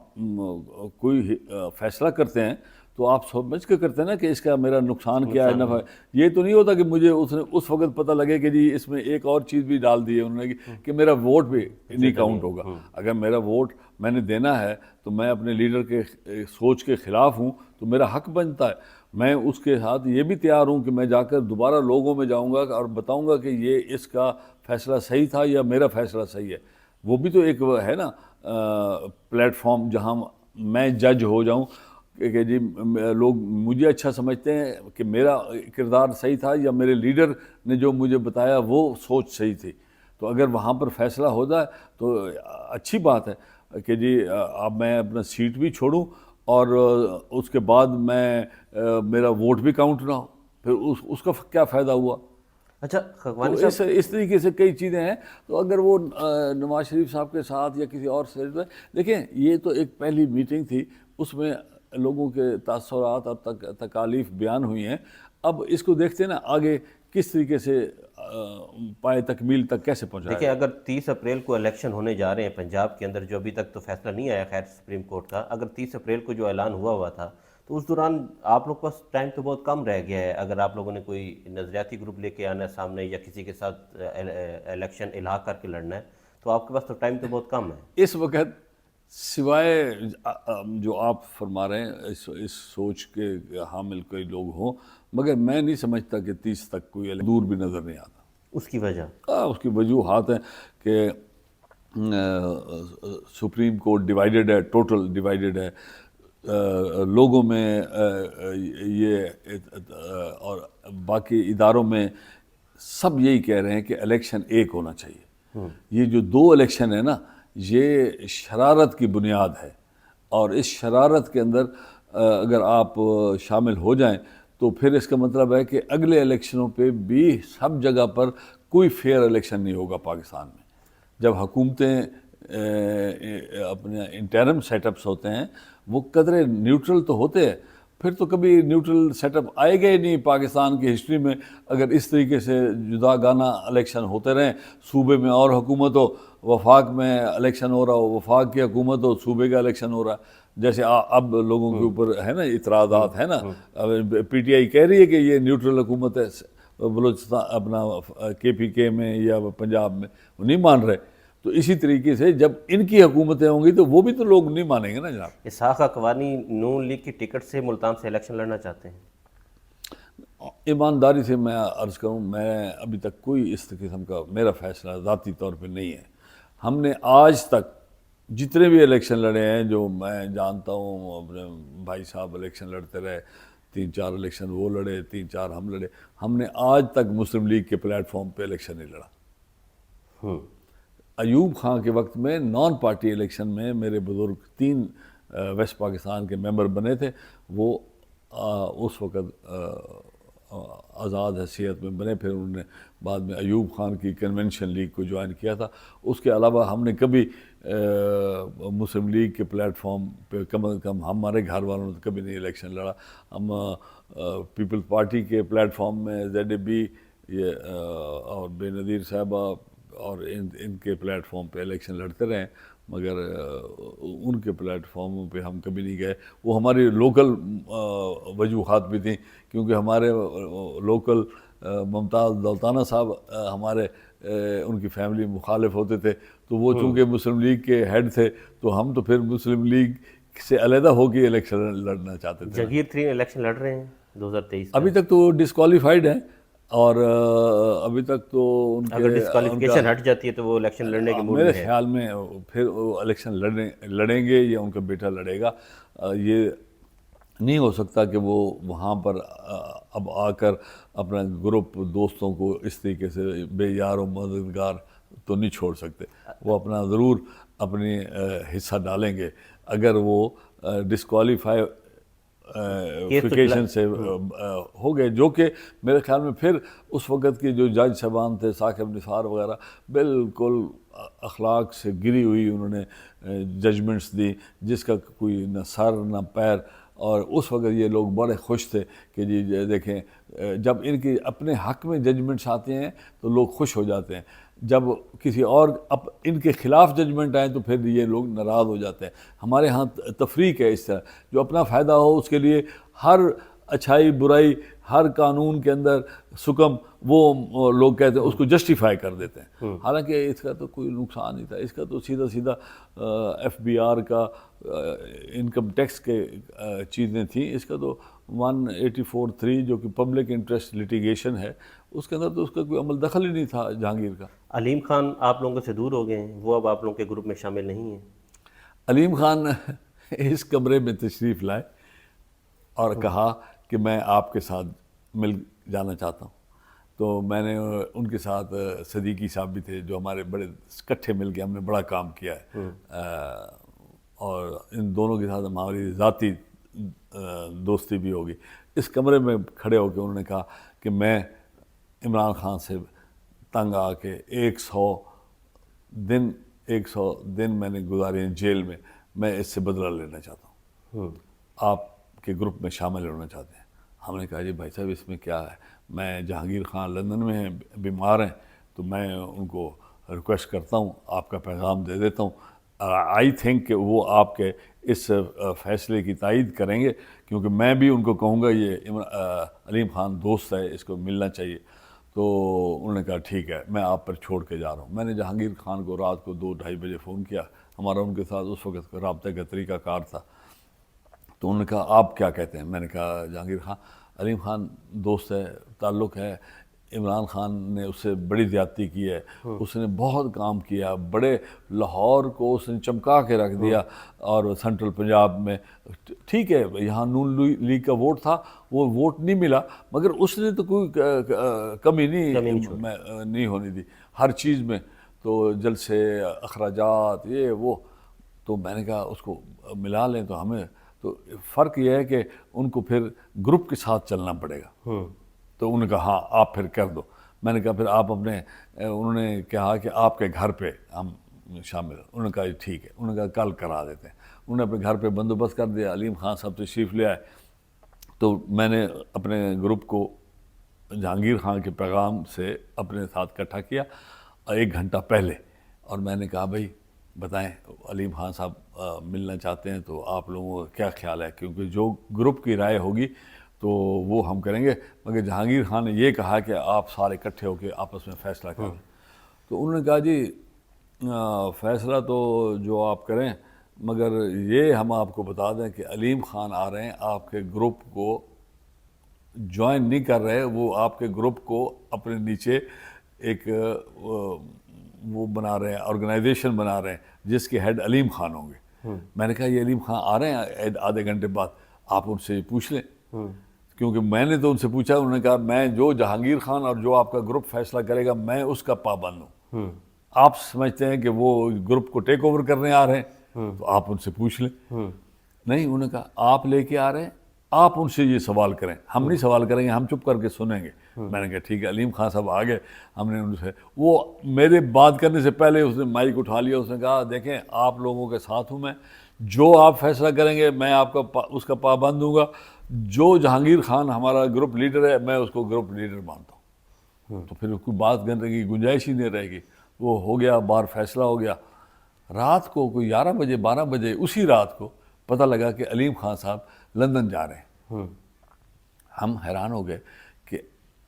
Speaker 1: کوئی فیصلہ کرتے ہیں تو آپ سمجھ کے کرتے ہیں نا کہ اس کا میرا نقصان کیا ہے, نفع. یہ تو نہیں ہوتا کہ مجھے اس وقت پتہ لگے کہ جی اس میں ایک اور چیز بھی ڈال دی ہے انہوں نے کہ میرا ووٹ بھی نہیں کاؤنٹ ہوگا. اگر میرا ووٹ میں نے دینا ہے تو میں اپنے لیڈر کے سوچ کے خلاف ہوں تو میرا حق بنتا ہے. میں اس کے ساتھ یہ بھی تیار ہوں کہ میں جا کر دوبارہ لوگوں میں جاؤں گا اور بتاؤں گا کہ یہ اس کا فیصلہ صحیح تھا یا میرا فیصلہ صحیح ہے. وہ بھی تو ایک ہے نا پلیٹ فارم جہاں میں جج ہو جاؤں کہ جی لوگ مجھے اچھا سمجھتے ہیں کہ میرا کردار صحیح تھا یا میرے لیڈر نے جو مجھے بتایا وہ سوچ صحیح تھی، تو اگر وہاں پر فیصلہ ہو جائے تو اچھی بات ہے کہ جی اب میں اپنا سیٹ بھی چھوڑوں اور اس کے بعد میں میرا ووٹ بھی کاؤنٹ نہ ہو، پھر اس کا کیا فائدہ ہوا؟
Speaker 2: اچھا خقوانی
Speaker 1: تو
Speaker 2: صاحب،
Speaker 1: اس طریقے سے کئی چیزیں ہیں. تو اگر وہ نواز شریف صاحب کے ساتھ یا کسی اور سے دیکھیں، یہ تو ایک پہلی میٹنگ تھی، اس میں لوگوں کے تاثرات اور تکالیف بیان ہوئی ہیں. اب اس کو دیکھتے ہیں نا آگے کس طریقے سے پائے تکمیل تک کیسے پہنچایا
Speaker 2: دیکھیں
Speaker 1: جائے.
Speaker 2: اگر 30 اپریل کو الیکشن ہونے جا رہے ہیں پنجاب کے اندر، جو ابھی تک تو فیصلہ نہیں آیا خیر سپریم کورٹ کا، اگر 30 اپریل کو جو اعلان ہوا تھا تو اس دوران آپ لوگ کے پاس ٹائم تو بہت کم رہ گیا ہے. اگر آپ لوگوں نے کوئی نظریاتی گروپ لے کے آنا ہے سامنے یا کسی کے ساتھ الیکشن الحاق کر کے لڑنا ہے تو آپ کے پاس تو ٹائم تو بہت کم ہے.
Speaker 1: اس وقت سوائے جو آپ فرما رہے ہیں اس سوچ کے حامل کئی لوگ ہوں، مگر میں نہیں سمجھتا کہ 30 تک کوئی دور بھی نظر نہیں آتا.
Speaker 2: اس کی وجہ
Speaker 1: اس کی وجوہات ہیں کہ سپریم کورٹ ڈیوائیڈڈ ہے، ٹوٹل ڈیوائیڈڈ ہے. لوگوں میں یہ اور باقی اداروں میں سب یہی کہہ رہے ہیں کہ الیکشن ایک ہونا چاہیے. یہ جو 2 الیکشن ہے نا، یہ شرارت کی بنیاد ہے، اور اس شرارت کے اندر اگر آپ شامل ہو جائیں تو پھر اس کا مطلب ہے کہ اگلے الیکشنوں پہ بھی سب جگہ پر کوئی فیئر الیکشن نہیں ہوگا پاکستان میں. جب حکومتیں اپنے انٹرم سیٹ اپس ہوتے ہیں وہ قدرے نیوٹرل تو ہوتے ہیں، پھر تو کبھی نیوٹرل سیٹ اپ آئے گئے نہیں پاکستان کی ہسٹری میں. اگر اس طریقے سے جدا گانہ الیکشن ہوتے رہیں، صوبے میں اور حکومت ہو، وفاق میں الیکشن ہو رہا ہو، وفاق کی حکومت ہو، صوبے کا الیکشن ہو رہا ہے، جیسے اب لوگوں کے اوپر ہے نا اعتراضات ہے نا. پی ٹی آئی کہہ رہی ہے کہ یہ نیوٹرل حکومت ہے بلوچستان اپنا کے پی کے میں یا پنجاب میں، وہ نہیں مان رہے. تو اسی طریقے سے جب ان کی حکومتیں ہوں گی تو وہ بھی تو لوگ نہیں مانیں گے نا جناب.
Speaker 2: اسحاق حقوانی نون لیگ کی ٹکٹ سے ملتان سے الیکشن لڑنا چاہتے ہیں.
Speaker 1: ایمانداری سے میں عرض کروں، میں ابھی تک کوئی اس قسم کا میرا فیصلہ ذاتی طور پہ نہیں ہے. ہم نے آج تک جتنے بھی الیکشن لڑے ہیں جو میں جانتا ہوں، اپنے بھائی صاحب الیکشن لڑتے رہے، 3-4 الیکشن وہ لڑے، 3-4 ہم لڑے، ہم نے آج تک مسلم لیگ کے پلیٹ فارم پہ الیکشن نہیں لڑا. ایوب خان کے وقت میں نان پارٹی الیکشن میں میرے بزرگ 3 ویسٹ پاکستان کے ممبر بنے تھے، وہ اس وقت آزاد حیثیت میں بنے، پھر انہوں نے بعد میں ایوب خان کی کنونشن لیگ کو جوائن کیا تھا. اس کے علاوہ ہم نے کبھی مسلم لیگ کے پلیٹ فارم پہ کم از کم ہمارے گھر والوں نے کبھی نہیں الیکشن لڑا. ہم پیپلز پارٹی کے پلیٹ فارم میں ZAB یہ اور بے نظیر صاحبہ اور ان کے پلیٹ فارم پہ الیکشن لڑتے رہے، مگر ان کے پلیٹ فارموں پہ ہم کبھی نہیں گئے. وہ ہماری لوکل وجوہات بھی تھیں، کیونکہ ہمارے لوکل ممتاز دولتانہ صاحب ہمارے ان کی فیملی مخالف ہوتے تھے، تو وہ چونکہ مسلم لیگ کے ہیڈ تھے تو ہم تو پھر مسلم لیگ سے علیحدہ ہو کے الیکشن لڑنا چاہتے تھے.
Speaker 2: جہانگیر ترین الیکشن لڑ رہے ہیں 2023
Speaker 1: ابھی تک تو ڈسکوالیفائڈ ہیں، اور ابھی تک تو ان
Speaker 2: اگر
Speaker 1: کے
Speaker 2: ڈسکوالیفیکیشن ہٹ جاتی ہے تو وہ الیکشن لڑنے کے موڈ
Speaker 1: میرے
Speaker 2: میں ہے.
Speaker 1: خیال میں پھر وہ الیکشن لڑیں گے یا ان کا بیٹا لڑے گا. یہ نہیں ہو سکتا کہ وہ وہاں پر اب آ کر اپنا گروپ دوستوں کو اس طریقے سے بے یار و مددگار تو نہیں چھوڑ سکتے. وہ اپنا ضرور اپنی حصہ ڈالیں گے. اگر وہ ڈسکوالیفیکیشن سے ہو گئے، جو کہ میرے خیال میں پھر اس وقت کے جو جج صاحبان تھے، ثاقب نثار وغیرہ، بالکل اخلاق سے گری ہوئی انہوں نے ججمنٹس دی جس کا کوئی نہ سر نہ پیر. اور اس وقت یہ لوگ بڑے خوش تھے کہ جی دیکھیں، جب ان کی اپنے حق میں ججمنٹس آتے ہیں تو لوگ خوش ہو جاتے ہیں، جب کسی اور ان کے خلاف ججمنٹ آئیں تو پھر یہ لوگ ناراض ہو جاتے ہیں. ہمارے ہاں تفریق ہے اس طرح، جو اپنا فائدہ ہو اس کے لیے ہر اچھائی برائی، ہر قانون کے اندر سکم وہ لوگ کہتے ہیں اس کو جسٹیفائی کر دیتے ہیں. حالانکہ اس کا تو کوئی نقصان نہیں تھا، اس کا تو سیدھا FBR کا انکم ٹیکس کے چیزیں تھیں. اس کا تو 184(3) جو کہ پبلک انٹرسٹ لیٹیگیشن ہے، اس کے اندر تو اس کا کوئی عمل دخل ہی نہیں تھا جہانگیر کا.
Speaker 2: علیم خان آپ لوگوں سے دور ہو گئے ہیں، وہ اب آپ لوگوں کے گروپ میں شامل نہیں ہیں.
Speaker 1: علیم خان اس کمرے میں تشریف لائے اور کہا کہ میں آپ کے ساتھ مل جانا چاہتا ہوں. تو میں نے ان کے ساتھ صدیقی صاحب بھی تھے جو ہمارے بڑے اکٹھے مل کے ہم نے بڑا کام کیا ہے, اور ان دونوں کے ساتھ ہماری ذاتی دوستی بھی ہوگی. اس کمرے میں کھڑے ہو کے انہوں نے کہا کہ میں عمران خان سے تنگ آ کے 100 دن میں نے گزارے ہیں جیل میں اس سے بدلہ لینا چاہتا ہوں, آپ کے گروپ میں شامل ہونا چاہتے ہیں. ہم نے کہا جی بھائی صاحب اس میں کیا ہے, میں جہانگیر خان لندن میں ہیں, بیمار ہیں, تو میں ان کو ریکویسٹ کرتا ہوں, آپ کا پیغام دے دیتا ہوں. آئی تھنک کہ وہ آپ کے اس فیصلے کی تائید کریں گے, کیونکہ میں بھی ان کو کہوں گا یہ علیم خان دوست ہے, اس کو ملنا چاہیے. تو انہوں نے کہا ٹھیک ہے, میں آپ پر چھوڑ کے جا رہا ہوں. میں نے جہانگیر خان کو رات کو 2-2:30 بجے فون کیا. ہمارا ان کے ساتھ اس وقت رابطے کا طریقہ کار تھا. تو انہوں نے کہا آپ کیا کہتے ہیں؟ میں نے کہا جہانگیر خان, علیم خان دوست ہے, تعلق ہے, عمران خان نے اس سے بڑی زیادتی کی ہے, اس نے بہت کام کیا, بڑے لاہور کو اس نے چمکا کے رکھ دیا, اور سینٹرل پنجاب میں ٹھیک ہے یہاں نون لیگ کا ووٹ تھا, وہ ووٹ نہیں ملا, مگر اس نے تو کوئی کمی نہیں ہونی دی ہر چیز میں, تو جلسے اخراجات یہ وہ. تو میں نے کہا اس کو ملا لیں تو ہمیں, تو فرق یہ ہے کہ ان کو پھر گروپ کے ساتھ چلنا پڑے گا. تو انہوں نے کہا ہاں آپ پھر کر دو. میں نے کہا پھر آپ اپنے, انہوں نے کہا کہ آپ کے گھر پہ ہم شامل. انہوں نے کہا ٹھیک ہے. انہوں نے کہا کل کرا دیتے ہیں. انہوں نے اپنے گھر پہ بندوبست کر دیا. علیم خان صاحب تشریف لے آئے. تو میں نے اپنے گروپ کو جہانگیر خان کے پیغام سے اپنے ساتھ اکٹھا کیا 1 گھنٹہ پہلے, اور میں نے کہا بھائی بتائیں علیم خان صاحب ملنا چاہتے ہیں تو آپ لوگوں کا کیا خیال ہے, کیونکہ جو گروپ کی رائے ہوگی تو وہ ہم کریں گے, مگر جہانگیر خان نے یہ کہا کہ آپ سارے اکٹھے ہو کے آپس میں فیصلہ کریں. تو انہوں نے کہا جی فیصلہ تو جو آپ کریں, مگر یہ ہم آپ کو بتا دیں کہ علیم خان آ رہے ہیں, آپ کے گروپ کو جوائن نہیں کر رہے, وہ آپ کے گروپ کو اپنے نیچے ایک وہ بنا رہے ہیں, آرگنائزیشن بنا رہے ہیں جس کے ہیڈ علیم خان ہوں گے. میں نے کہا یہ علیم خان آ رہے ہیں آدھے گھنٹے بعد, آپ ان سے پوچھ لیں. کیونکہ میں نے تو ان سے پوچھا, انہوں نے کہا میں جو جہانگیر خان اور جو آپ کا گروپ فیصلہ کرے گا میں اس کا پابند ہوں. آپ سمجھتے ہیں کہ وہ گروپ کو ٹیک اوور کرنے آ رہے ہیں, تو آپ ان سے پوچھ لیں. نہیں, انہوں نے کہا آپ لے کے آ رہے ہیں, آپ ان سے یہ سوال کریں, ہم نہیں سوال کریں گے, ہم چپ کر کے سنیں گے. میں نے کہا ٹھیک ہے. علیم خان صاحب آ گئے, ہم نے ان سے, وہ میرے بات کرنے سے پہلے اس نے مائک اٹھا لیا. اس نے کہا دیکھیں آپ لوگوں کے ساتھ ہوں میں, جو آپ فیصلہ کریں گے میں آپ کا اس کا پابند ہوں گا. جو جہانگیر خان ہمارا گروپ لیڈر ہے میں اس کو گروپ لیڈر مانتا ہوں. تو پھر کوئی بات کرنے کی گنجائش ہی نہیں رہے گی. وہ ہو گیا, باہر فیصلہ ہو گیا. رات کو کوئی 11 بجے 12 بجے اسی رات کو پتہ لگا کہ علیم خان صاحب لندن جا رہے ہیں. ہم حیران ہو گئے کہ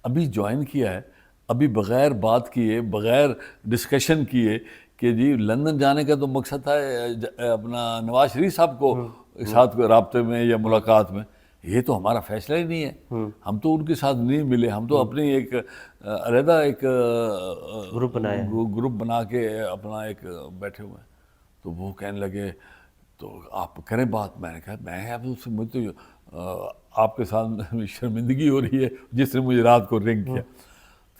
Speaker 1: ابھی جوائن کیا ہے, ابھی بغیر بات کیے, بغیر ڈسکشن کیے کہ جی لندن جانے کا تو مقصد تھا اپنا نواز شریف صاحب کو ساتھ رابطے میں یا ملاقات میں, یہ تو ہمارا فیصلہ ہی نہیں ہے. ہم تو ان کے ساتھ نہیں ملے, ہم تو اپنی ایک علیحدہ ایک گروپ بنا کے اپنا ایک بیٹھے ہوئے ہیں. تو وہ کہنے لگے تو آپ کریں بات. میں نے کہا میں اب اس سے مجھے تو آپ کے ساتھ شرمندگی ہو رہی ہے جس نے مجھے رات کو رنگ کیا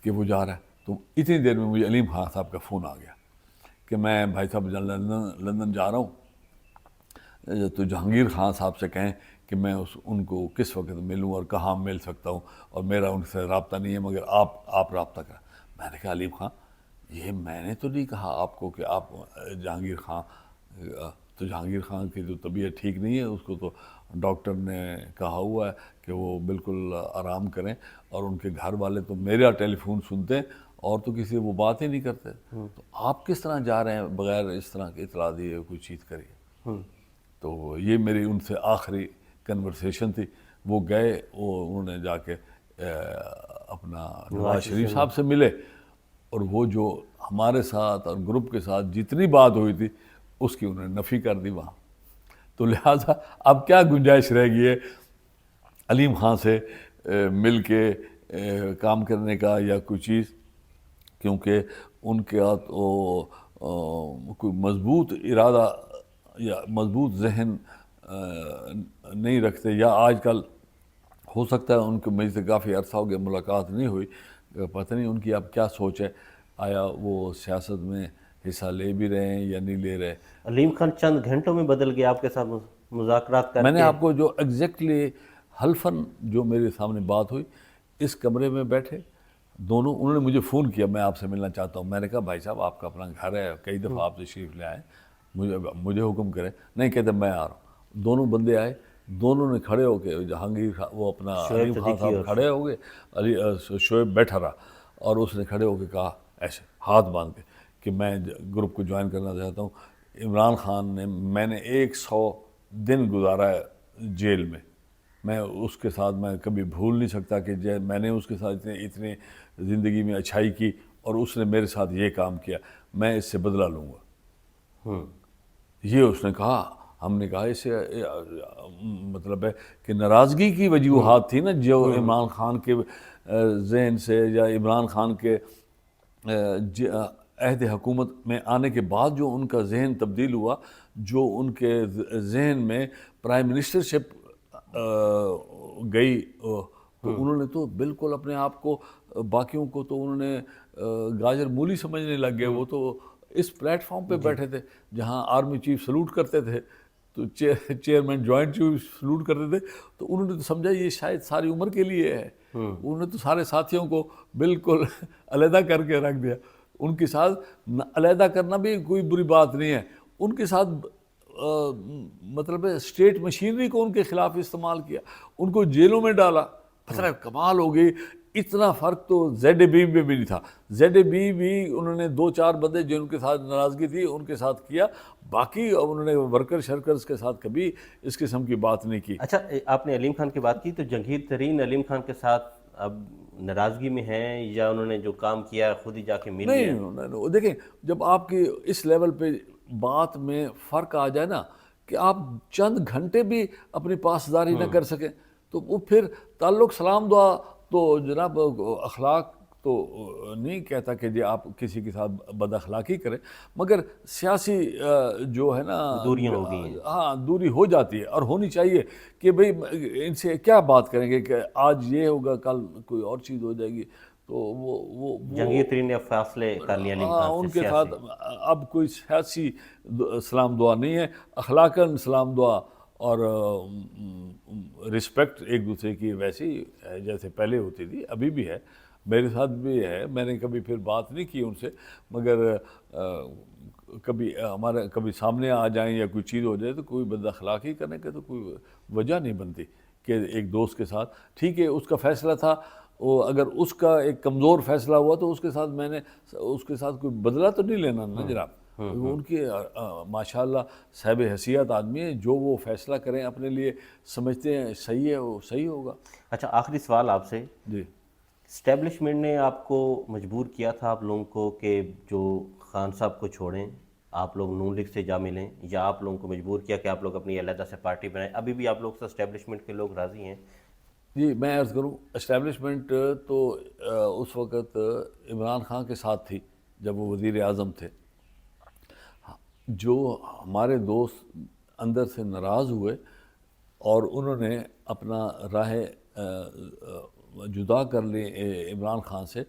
Speaker 1: کہ وہ جا رہا ہے. تو اتنی دیر میں مجھے علیم خان صاحب کا فون آ گیا کہ میں بھائی صاحب لندن جا رہا ہوں, تو جہانگیر خان صاحب سے کہیں کہ میں ان کو کس وقت ملوں اور کہاں مل سکتا ہوں, اور میرا ان سے رابطہ نہیں ہے, مگر آپ رابطہ کریں. میں نے کہا علیم خان یہ میں نے تو نہیں کہا آپ کو کہ آپ جہانگیر خان, تو جہانگیر خان کی جو طبیعت ٹھیک نہیں ہے, اس کو تو ڈاکٹر نے کہا ہوا ہے کہ وہ بالکل آرام کریں, اور ان کے گھر والے تو میرا ٹیلی فون سنتے ہیں اور تو کسی وہ بات ہی نہیں کرتے. تو آپ کس طرح جا رہے ہیں بغیر اس طرح کی اطلاع دیے کوئی چیز کریے. تو یہ میری ان سے آخری کنورسیشن تھی. وہ گئے, انہوں نے جا کے اپنا نواز شریف صاحب سے ملے, اور وہ جو ہمارے ساتھ اور گروپ کے ساتھ جتنی بات ہوئی تھی اس کی انہوں نے نفی کر دی وہاں. تو لہٰذا اب کیا گنجائش رہ گئی ہے علیم خان سے مل کے کام کرنے کا یا کوئی چیز, کیونکہ ان کے کوئی مضبوط ارادہ یا مضبوط ذہن نہیں رکھتے, یا آج کل ہو سکتا ہے ان کو مجھ سے کافی عرصہ ہو گیا ملاقات نہیں ہوئی, پتہ نہیں ان کی اب کیا سوچ ہے, آیا وہ سیاست میں حصہ لے بھی رہے ہیں یا نہیں لے رہے.
Speaker 2: علیم خان چند گھنٹوں میں بدل گیا آپ کے ساتھ مذاکرات کر
Speaker 1: میں نے
Speaker 2: کے.
Speaker 1: آپ کو جو ایگزیکٹلی حلفاً جو میرے سامنے بات ہوئی, اس کمرے میں بیٹھے دونوں, انہوں نے مجھے فون کیا میں آپ سے ملنا چاہتا ہوں. میں نے کہا بھائی صاحب آپ کا اپنا گھر ہے, کئی دفعہ آپ تشریف لے آئے, مجھے حکم کریں. نہیں, کہتے میں آ رہا ہوں. دونوں بندے آئے, دونوں نے کھڑے ہو کے, جہانگیر وہ اپنا علیم خان صاحب کھڑے ہو گئے, شعیب بیٹھا رہا, اور اس نے کھڑے ہو کے کہا ایسے ہاتھ باندھ کے کہ میں گروپ کو جوائن کرنا چاہتا ہوں. عمران خان نے, میں نے 100 دن گزارا ہے جیل میں اس کے ساتھ میں کبھی بھول نہیں سکتا کہ میں نے اس کے ساتھ اتنے زندگی میں اچھائی کی, اور اس نے میرے ساتھ یہ کام کیا, میں اس سے بدلہ لوں گا. یہ اس نے کہا. ہم نے کہا اس سے مطلب ہے کہ ناراضگی کی وجوہات تھی نا جو عمران خان کے ذہن سے, یا عمران خان کے عہد حکومت میں آنے کے بعد جو ان کا ذہن تبدیل ہوا, جو ان کے ذہن میں پرائم منسٹر شپ گئی, تو انہوں نے تو بالکل اپنے آپ کو, باقیوں کو تو انہوں نے گاجر مولی سمجھنے لگ گئے. وہ تو اس پلیٹ فارم پہ بیٹھے تھے جہاں آرمی چیف سلوٹ کرتے تھے, تو چیئرمین جوائنٹ چیف سلوٹ کرتے تھے, تو انہوں نے تو سمجھا یہ شاید ساری عمر کے لیے ہے. انہوں نے تو سارے ساتھیوں کو بالکل علیحدہ کر کے رکھ دیا. ان کے ساتھ علیحدہ کرنا بھی کوئی بری بات نہیں ہے, ان کے ساتھ مطلب ہے اسٹیٹ مشینری کو ان کے خلاف استعمال کیا, ان کو جیلوں میں ڈالا. پتہ ہے کمال ہو گئی. اتنا فرق تو زیڈ اے بی میں بھی نہیں تھا. زیڈ اے بی بھی انہوں نے 2-4 بندے جن کے ساتھ ناراضگی تھی ان کے ساتھ کیا, باقی انہوں نے ورکر شرکرز کے ساتھ کبھی اس قسم کی بات نہیں کی.
Speaker 2: اچھا, آپ نے علیم خان کی بات کی, تو جہانگیر ترین علیم خان کے ساتھ اب ناراضگی میں ہیں, یا انہوں نے جو کام کیا خود ہی جا کے مل لیا؟
Speaker 1: نہیں, دیکھیں جب آپ کی اس لیول پہ بات میں فرق آ جائے نا, کہ آپ چند گھنٹے بھی اپنی پاسداری نہ کر سکیں, تو وہ پھر تعلق سلام دعا. تو جناب اخلاق تو نہیں کہتا کہ جی آپ کسی کے ساتھ بد اخلاقی کریں, مگر سیاسی جو ہے نا
Speaker 2: دوریاں ہو گئی ہیں.
Speaker 1: ہاں دوری ہو جاتی ہے, اور ہونی چاہیے کہ بھئی ان سے کیا بات کریں گے کہ آج یہ ہوگا کل کوئی اور چیز ہو جائے گی. تو وہ
Speaker 2: جہانگیر ترین نے فاصلے کر لیا علیم خان سے.
Speaker 1: ان کے ساتھ اب کوئی سیاسی سلام دعا نہیں ہے, اخلاقاً سلام دعا اور رسپیکٹ ایک دوسرے کی ویسی ہے جیسے پہلے ہوتی تھی, ابھی بھی ہے, میرے ساتھ بھی ہے. میں نے کبھی پھر بات نہیں کی ان سے, مگر کبھی ہمارے کبھی سامنے آ جائیں یا کوئی چیز ہو جائے تو کوئی بد اخلاقی کرنے کے تو کوئی وجہ نہیں بنتی کہ ایک دوست کے ساتھ. ٹھیک ہے اس کا فیصلہ تھا, وہ اگر اس کا ایک کمزور فیصلہ ہوا تو اس کے ساتھ میں نے اس کے ساتھ کوئی بدلہ تو نہیں لینا نا جناب. ان کی ماشاءاللہ صاحب حیثیت آدمی ہے, جو وہ فیصلہ کریں اپنے لیے سمجھتے ہیں صحیح ہے وہ صحیح ہوگا.
Speaker 2: اچھا, آخری سوال آپ سے.
Speaker 1: جی,
Speaker 2: اسٹیبلشمنٹ نے آپ کو مجبور کیا تھا آپ لوگوں کو کہ جو خان صاحب کو چھوڑیں, آپ لوگ نون لیگ سے جا ملیں, یا آپ لوگوں کو مجبور کیا کہ آپ لوگ اپنی علیحدہ سے پارٹی بنائیں؟ ابھی بھی آپ لوگ سے اسٹیبلشمنٹ کے لوگ راضی ہیں؟
Speaker 1: جی میں عرض کروں, اسٹیبلشمنٹ تو اس وقت عمران خان کے ساتھ تھی جب وہ وزیر اعظم تھے. جو ہمارے دوست اندر سے ناراض ہوئے اور انہوں نے اپنا راہ جدا کر لی عمران خان سے,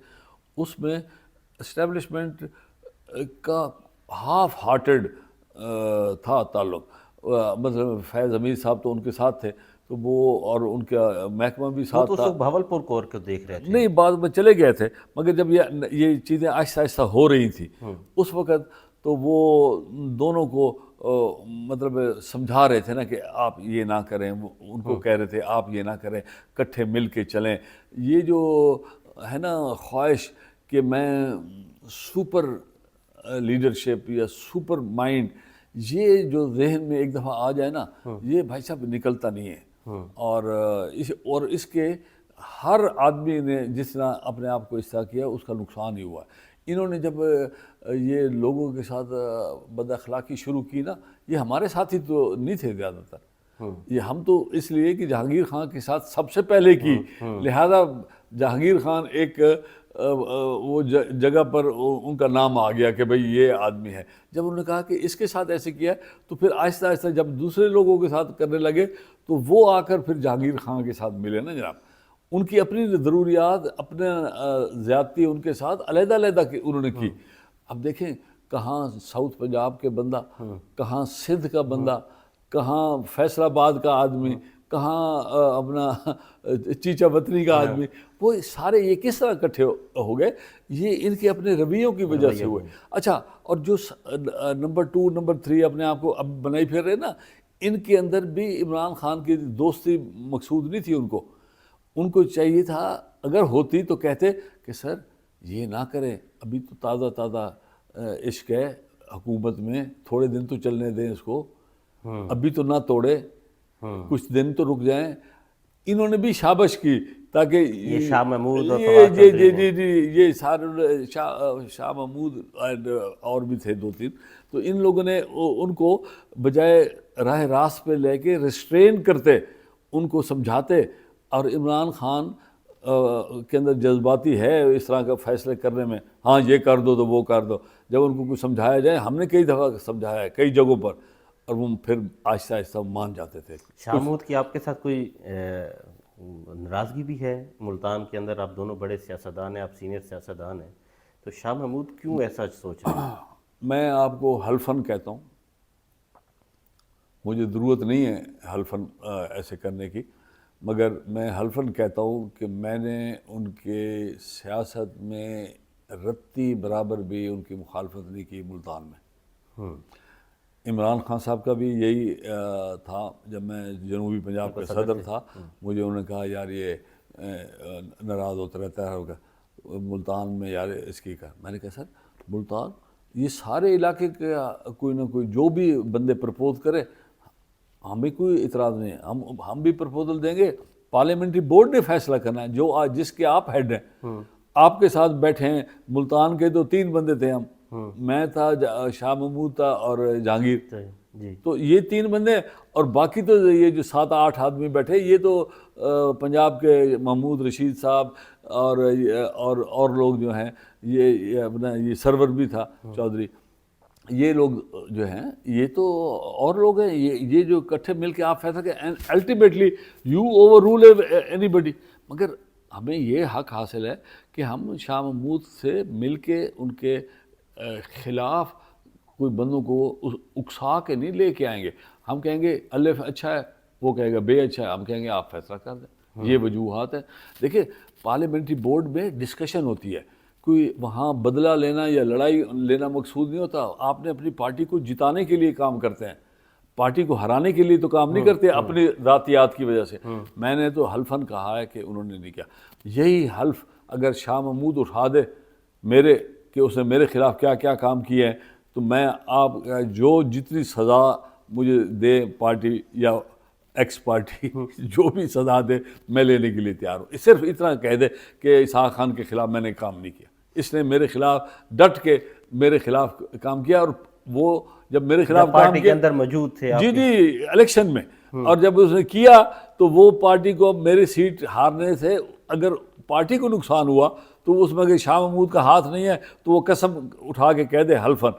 Speaker 1: اس میں اسٹیبلشمنٹ کا ہاف ہارٹڈ تھا تعلق. مطلب فیض حمید صاحب تو ان کے ساتھ تھے, تو وہ اور ان کا محکمہ بھی ساتھ تھا.
Speaker 2: بھاولپور کور کو دیکھ رہے تھے.
Speaker 1: نہیں, بعد میں چلے گئے تھے, مگر جب یہ چیزیں آہستہ آہستہ ہو رہی تھیں اس وقت, تو وہ دونوں کو مطلب سمجھا رہے تھے نا کہ آپ یہ نہ کریں, ان کو کہہ رہے تھے آپ یہ نہ کریں, کٹھے مل کے چلیں. یہ جو ہے نا خواہش کہ میں سپر لیڈرشپ یا سپر مائنڈ, یہ جو ذہن میں ایک دفعہ آ جائے نا, یہ بھائی صاحب نکلتا نہیں ہے. اور اس کے ہر آدمی نے جس طرح اپنے آپ کو اس طرح کیا اس کا نقصان ہی ہوا. انہوں نے جب یہ لوگوں کے ساتھ بد اخلاقی شروع کی نا, یہ ہمارے ساتھی تو نہیں تھے زیادہ تر, یہ ہم تو اس لیے کہ جہانگیر خان کے ساتھ سب سے پہلے کی, لہذا جہانگیر خان ایک وہ جگہ پر ان کا نام آ گیا کہ بھئی یہ آدمی ہے. جب انہوں نے کہا کہ اس کے ساتھ ایسے کیا تو پھر آہستہ آہستہ جب دوسرے لوگوں کے ساتھ کرنے لگے تو وہ آ کر پھر جہانگیر خان کے ساتھ ملے نا جناب. ان کی اپنی ضروریات، اپنے زیادتی ان کے ساتھ علیحدہ علیحدہ انہوں نے کی. اب دیکھیں کہاں ساؤتھ پنجاب کے بندہ، کہاں سندھ کا بندہ، کہاں فیصل آباد کا آدمی، کہاں اپنا چیچا وطنی کا آدمی، وہ سارے یہ کس طرح اکٹھے ہو گئے؟ یہ ان کے اپنے رویوں کی وجہ سے ہوئے. اچھا، اور جو نمبر 2 نمبر 3 اپنے آپ کو اب بنائی پھر رہے نا، ان کے اندر بھی عمران خان کی دوستی مقصود نہیں تھی. ان کو چاہیے تھا اگر ہوتی تو کہتے کہ سر یہ نہ کریں، ابھی تو تازہ تازہ عشق ہے حکومت میں، تھوڑے دن تو چلنے دیں اس کو، ابھی تو نہ توڑے، کچھ دن تو رک جائیں. انہوں نے بھی شابش کی تاکہ
Speaker 2: یہ شاہ محمود اور
Speaker 1: یہ سارے شاہ محمود اور بھی تھے 2-3، تو ان لوگوں نے ان کو بجائے راہ راست پہ لے کے ریسٹرین کرتے، ان کو سمجھاتے. اور عمران خان کے اندر جذباتی ہے اس طرح کا فیصلے کرنے میں، ہاں یہ کر دو تو وہ کر دو. جب ان کو کچھ سمجھایا جائے، ہم نے کئی دفعہ سمجھایا ہے کئی جگہوں پر، اور وہ پھر آہستہ آہستہ مان جاتے تھے.
Speaker 2: شاہ محمود کی آپ کے ساتھ کوئی ناراضگی بھی ہے؟ ملتان کے اندر آپ دونوں بڑے سیاستدان ہیں، آپ سینئر سیاستدان ہیں، تو شاہ محمود کیوں ایسا سوچ رہے ہیں؟
Speaker 1: میں آپ کو حلفاً کہتا ہوں، مجھے ضرورت نہیں ہے حلفاً ایسے کرنے کی، مگر میں حلفاً کہتا ہوں کہ میں نے ان کے سیاست میں رتی برابر بھی ان کی مخالفت نہیں کی ملتان میں. عمران خان صاحب کا بھی یہی تھا. جب میں جنوبی پنجاب کا صدر تھا، مجھے انہوں نے کہا یار یہ ناراض ہوتا رہتا ہے ملتان میں، یار اس کی کہا. میں نے کہا سر ملتان یہ سارے علاقے کا کوئی نہ کوئی جو بھی بندے پرپوز کرے، ہمیں کوئی اعتراض نہیں ہے، ہم بھی پرپوزل دیں گے. پارلیمنٹری بورڈ نے فیصلہ کرنا ہے، جس کے آپ ہیڈ ہیں، آپ کے ساتھ بیٹھے ہیں. ملتان کے تو 3 بندے تھے ہم، میں تھا، شاہ محمود تھا اور جہانگیر. تو یہ 3 بندے، اور باقی تو یہ جو 7-8 آدمی بیٹھے، یہ تو پنجاب کے محمود رشید صاحب اور لوگ جو ہیں، یہ اپنا یہ سرور بھی تھا چودھری، یہ لوگ جو ہیں یہ تو اور لوگ ہیں. یہ جو اکٹھے مل کے آپ فیصلہ کریں، ultimately you overrule anybody. مگر ہمیں یہ حق حاصل ہے کہ ہم شاہ محمود سے مل کے ان کے خلاف کوئی بندوں کو اکسا کے نہیں لے کے آئیں گے. ہم کہیں گے الف اچھا ہے، وہ کہے گا بے اچھا ہے، ہم کہیں گے آپ فیصلہ کر دیں. یہ وجوہات ہیں. دیکھیں پارلیمنٹری بورڈ میں ڈسکشن ہوتی ہے، کوئی وہاں بدلہ لینا یا لڑائی لینا مقصود نہیں ہوتا. آپ نے اپنی پارٹی کو جتانے کے لیے کام کرتے ہیں، پارٹی کو ہرانے کے لیے تو کام نہیں کرتے اپنی ذاتیات کی وجہ سے. میں نے تو حلفاً کہا ہے کہ انہوں نے نہیں کیا. یہی حلف اگر شاہ محمود اٹھا دے میرے کہ اس نے میرے خلاف کیا کیا کام کیے ہیں، تو میں آپ جو جتنی سزا مجھے دے پارٹی یا ایکس پارٹی، جو بھی سزا دے میں لینے کے لیے تیار ہوں. صرف اتنا کہہ دے کہ اسحاق خان کے خلاف میں نے کام نہیں کیا، اس نے میرے خلاف ڈٹ کے میرے خلاف کام کیا. اور وہ جب میرے خلاف
Speaker 2: پارٹی کے اندر موجود تھے
Speaker 1: جی الیکشن میں، اور جب اس نے کیا تو وہ پارٹی کو میری سیٹ ہارنے سے اگر پارٹی کو نقصان ہوا تو اس میں کہ شاہ محمود کا ہاتھ نہیں ہے، تو وہ قسم اٹھا کے کہہ دے حلفاً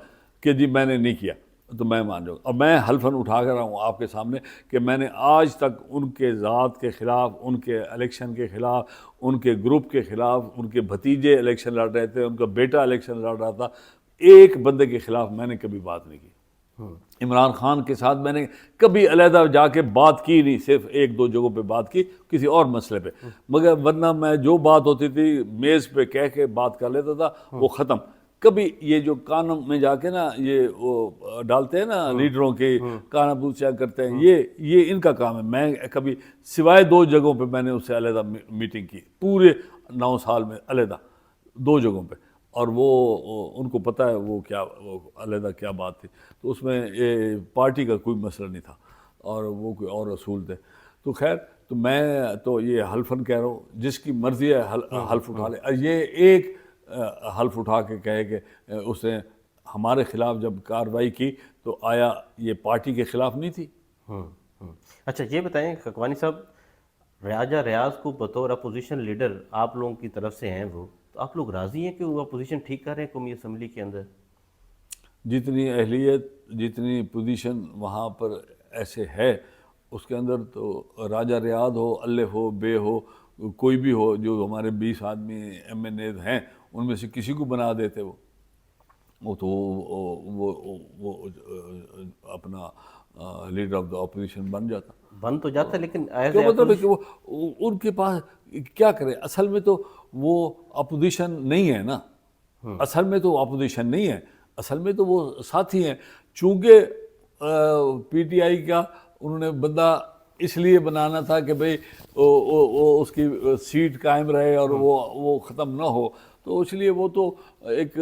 Speaker 1: کہ جی میں نے نہیں کیا، تو میں مان جاؤں. اور میں حلفاً اٹھا کر رہا ہوں آپ کے سامنے کہ میں نے آج تک ان کے ذات کے خلاف، ان کے الیکشن کے خلاف، ان کے گروپ کے خلاف، ان کے بھتیجے الیکشن لڑ رہے تھے، ان کا بیٹا الیکشن لڑ رہا تھا، ایک بندے کے خلاف میں نے کبھی بات نہیں کی. عمران خان کے ساتھ میں نے کبھی علیحدہ جا کے بات کی نہیں، صرف 1-2 جگہوں پہ بات کی کسی اور مسئلے پہ. مگر ورنہ میں جو بات ہوتی تھی میز پہ کہہ کے بات کر لیتا تھا، وہ ختم. کبھی یہ جو کانوں میں جا کے نا یہ وہ ڈالتے ہیں نا لیڈروں کے کانا پوچھا کرتے ہیں، یہ ان کا کام ہے. میں کبھی سوائے 2 جگہوں پہ میں نے اس سے علیحدہ میٹنگ کی پورے 9 سال میں، علیحدہ 2 جگہوں پہ. اور وہ ان کو پتہ ہے وہ کیا علیحدہ کیا بات تھی. تو اس میں پارٹی کا کوئی مسئلہ نہیں تھا اور وہ کوئی اور اصول تھے. تو خیر، تو میں تو یہ حلفاً کہہ رہا ہوں، جس کی مرضی ہے حلف اٹھا لے. یہ ایک حلف اٹھا کے کہے کہ اس نے ہمارے خلاف جب کارروائی کی تو آیا یہ پارٹی کے خلاف نہیں تھی.
Speaker 2: اچھا یہ بتائیں خقوانی صاحب، راجہ ریاض کو بطور اپوزیشن لیڈر آپ لوگوں کی طرف سے ہیں وہ، تو آپ لوگ راضی ہیں کہ وہ اپوزیشن ٹھیک کر رہے ہیں قومی اسمبلی کے اندر؟
Speaker 1: جتنی اہلیت جتنی پوزیشن وہاں پر ایسے ہے اس کے اندر تو راجہ ریاض ہو، الف ہو، بے ہو، کوئی بھی ہو، جو ہمارے 20 آدمی ایم این اے ہیں ان میں سے کسی کو بنا دیتے وہ تو وہ اپنا لیڈر آف دا اپوزیشن بن جاتا.
Speaker 2: بن تو جاتا ہے لیکن ایز
Speaker 1: کیا
Speaker 2: اے
Speaker 1: مطلب ہے کہ وہ ان کے پاس کیا کرے؟ اصل میں تو وہ اپوزیشن نہیں ہے نا، اصل میں تو اپوزیشن نہیں ہے، اصل میں تو وہ ساتھی ہیں. چونکہ پی ٹی آئی کا انہوں نے بندہ اس لیے بنانا تھا کہ بھئی اس کی سیٹ قائم رہے اور وہ ختم نہ ہو، تو اس لیے وہ تو ایک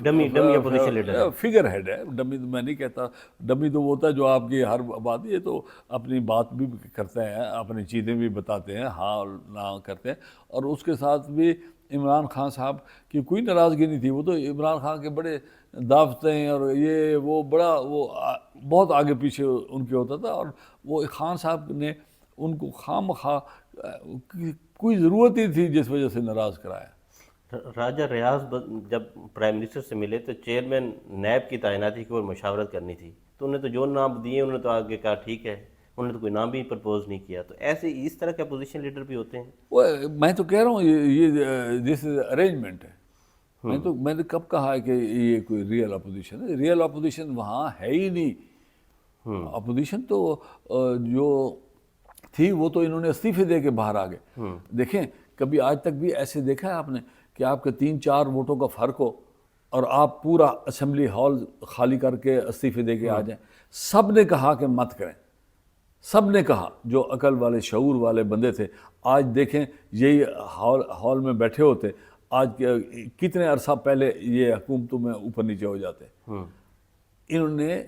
Speaker 2: ڈمی اپوزیشن لیڈر ہے.
Speaker 1: فگر ہیڈ ہے. ڈمی تو میں نہیں کہتا، ڈمی تو وہ ہوتا ہے جو آپ کی ہر بات، یہ تو اپنی بات بھی کرتے ہیں، اپنی چیزیں بھی بتاتے ہیں، ہاں نہ کرتے ہیں. اور اس کے ساتھ بھی عمران خان صاحب کی کوئی ناراضگی نہیں تھی. وہ تو عمران خان کے بڑے دعوتیں اور یہ وہ بڑا وہ بہت آگے پیچھے ان کے ہوتا تھا، اور وہ خان صاحب نے ان کو خام خواہ کوئی ضرورت ہی تھی جس وجہ سے ناراض کرایا.
Speaker 2: راجہ ریاض جب پرائم منسٹر سے ملے تو چیئرمین نیب کی تعیناتی کی اور مشاورت کرنی تھی، تو انہوں نے تو جو نام دیے انہوں نے تو آگے کہا ٹھیک ہے، انہوں نے تو کوئی نام بھی پرپوز نہیں کیا. تو ایسے اس طرح کے اپوزیشن لیڈر بھی ہوتے ہیں.
Speaker 1: وہ میں تو کہہ رہا ہوں یہ دس ارینجمنٹ ہے. میں نے کب کہا ہے کہ یہ کوئی ریئل اپوزیشن ہے؟ ریئل اپوزیشن وہاں ہے ہی نہیں. اپوزیشن تو جو تھی وہ تو انہوں نے استعفے دے کے باہر آ گئے. دیکھیں کبھی آج تک بھی ایسے دیکھا ہے آپ نے کہ آپ کے 3-4 ووٹوں کا فرق ہو اور آپ پورا اسمبلی ہال خالی کر کے استعفے دے کے آ جائیں؟ سب نے کہا کہ مت کریں، سب نے کہا، جو عقل والے شعور والے بندے تھے. آج دیکھیں یہی ہال میں بیٹھے ہوتے، آج کتنے عرصہ پہلے یہ حکومتوں میں اوپر نیچے ہو جاتے. انہوں نے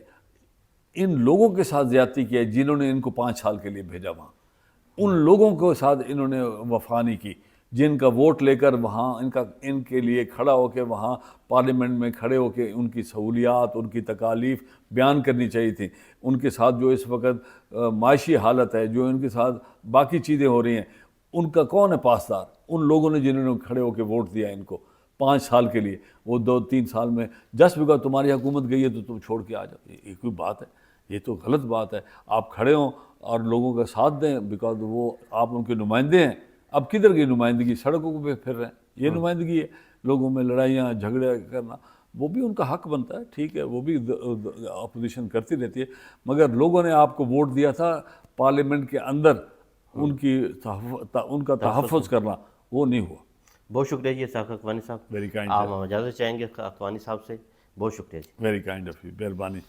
Speaker 1: ان لوگوں کے ساتھ زیادتی کی ہے جنہوں نے ان کو 5 سال کے لیے بھیجا وہاں. ان لوگوں کے ساتھ انہوں نے وفا نہیں کی جن کا ووٹ لے کر وہاں ان کے لیے کھڑا ہو کے وہاں پارلیمنٹ میں کھڑے ہو کے ان کی سہولیات، ان کی تکالیف بیان کرنی چاہیے تھی. ان کے ساتھ جو اس وقت معاشی حالت ہے، جو ان کے ساتھ باقی چیزیں ہو رہی ہیں، ان کا کون ہے پاسدار؟ ان لوگوں نے جنہوں نے کھڑے ہو کے ووٹ دیا ان کو 5 سال کے لیے. وہ 2-3 سال میں جسٹ بیکاز تمہاری حکومت گئی ہے تو تم چھوڑ کے آ جاؤ. یہ کوئی بات ہے؟ یہ تو غلط بات ہے. آپ کھڑے ہوں اور لوگوں کا ساتھ دیں بیکاز وہ آپ ان کے نمائندے ہیں. اب کدھر کی نمائندگی؟ سڑکوں پہ پھر رہے ہیں، یہ نمائندگی ہے. لوگوں میں لڑائیاں جھگڑے کرنا وہ بھی ان کا حق بنتا ہے، ٹھیک ہے، وہ بھی اپوزیشن کرتی رہتی ہے. مگر لوگوں نے آپ کو ووٹ دیا تھا پارلیمنٹ کے اندر ان کا تحفظ کرنا، وہ نہیں ہوا.
Speaker 2: بہت شکریہ جی اسحاق حقانی صاحب.
Speaker 1: Very kind.
Speaker 2: آپ ہم اجازت چاہیں گے حقانی صاحب سے. بہت شکریہ جی.
Speaker 1: Very kind of you. مہربانی.